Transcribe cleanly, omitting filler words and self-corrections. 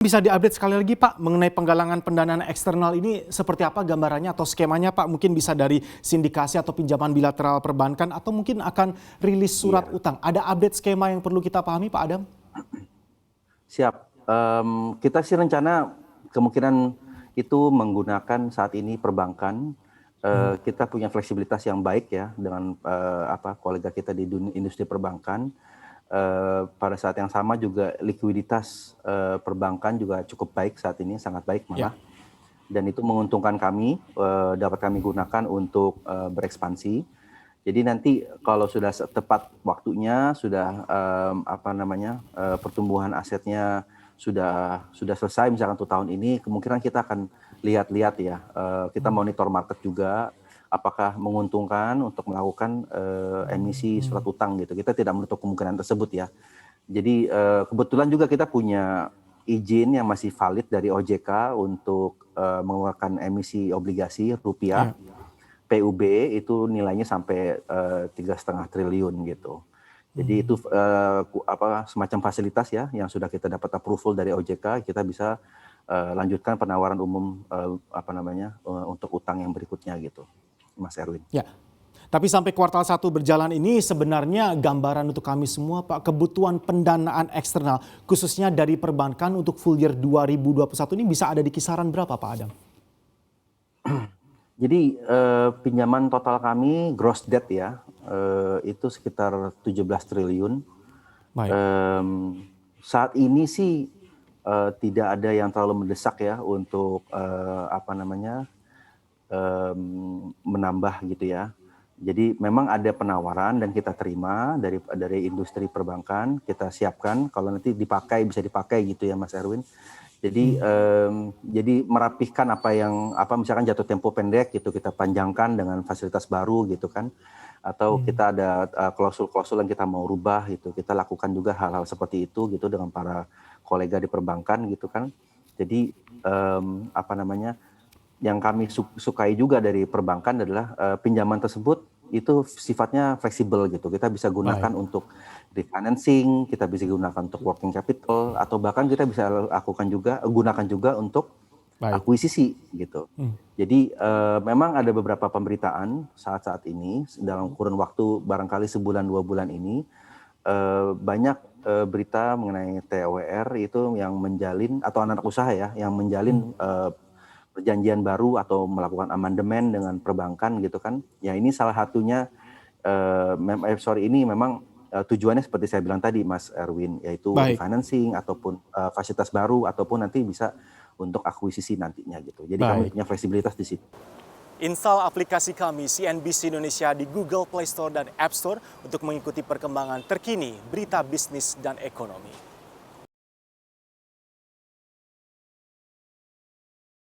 Bisa diupdate sekali lagi Pak mengenai penggalangan pendanaan eksternal ini seperti apa gambarannya atau skemanya Pak? Mungkin bisa dari sindikasi atau pinjaman bilateral perbankan atau mungkin akan rilis surat Iya, utang. Ada update skema yang perlu kita pahami Pak Adam? siap. Kita sih rencana kemungkinan itu menggunakan saat ini perbankan. Kita punya fleksibilitas yang baik ya dengan kolega kita di industri perbankan. Pada saat yang sama juga likuiditas perbankan juga cukup baik saat ini, sangat baik Ya. malah. Dan itu menguntungkan kami, dapat kami gunakan untuk berekspansi. Jadi nanti kalau sudah tepat waktunya, sudah pertumbuhan asetnya sudah selesai misalkan untuk tahun ini, kemungkinan kita akan lihat-lihat ya, kita monitor market juga, apakah menguntungkan untuk melakukan emisi surat utang gitu. Kita tidak menutup kemungkinan tersebut ya. Jadi kebetulan juga kita punya izin yang masih valid dari OJK untuk mengeluarkan emisi obligasi rupiah. Ya. PUB itu nilainya sampai 3,5 triliun gitu. Jadi itu semacam fasilitas ya yang sudah kita dapat approval dari OJK, kita bisa lanjutkan penawaran umum untuk utang yang berikutnya gitu, Mas Erwin. Ya. Tapi sampai kuartal 1 berjalan ini sebenarnya gambaran untuk kami semua Pak, kebutuhan pendanaan eksternal khususnya dari perbankan untuk full year 2021 ini bisa ada di kisaran berapa Pak Adam? Jadi pinjaman total kami gross debt ya, itu sekitar 17 triliun. Baik. Saat ini sih tidak ada yang terlalu mendesak ya untuk menambah gitu ya. Jadi memang ada penawaran dan kita terima dari industri perbankan, kita siapkan kalau nanti bisa dipakai gitu ya Mas Erwin. Jadi merapihkan misalkan jatuh tempo pendek gitu kita panjangkan dengan fasilitas baru gitu kan, atau kita ada klausul-klausul yang kita mau rubah gitu, kita lakukan juga hal-hal seperti itu gitu dengan para kolega di perbankan gitu kan. Jadi yang kami sukai juga dari perbankan adalah pinjaman tersebut itu sifatnya fleksibel gitu. Kita bisa gunakan Baik. untuk refinancing, kita bisa gunakan untuk working capital, atau bahkan kita bisa gunakan juga untuk Baik. akuisisi gitu. Jadi memang ada beberapa pemberitaan saat-saat ini dalam kurun waktu barangkali sebulan 2 bulan ini banyak berita mengenai TOWR itu yang menjalin atau anak-anak usaha ya yang menjalin perjanjian baru atau melakukan amandemen dengan perbankan gitu kan. Ya ini salah satunya ini memang tujuannya seperti saya bilang tadi Mas Erwin, yaitu Baik. refinancing ataupun fasilitas baru ataupun nanti bisa untuk akuisisi nantinya gitu. Jadi kami Baik. punya fleksibilitas di situ. Install aplikasi kami CNBC Indonesia di Google Play Store dan App Store untuk mengikuti perkembangan terkini berita bisnis dan ekonomi.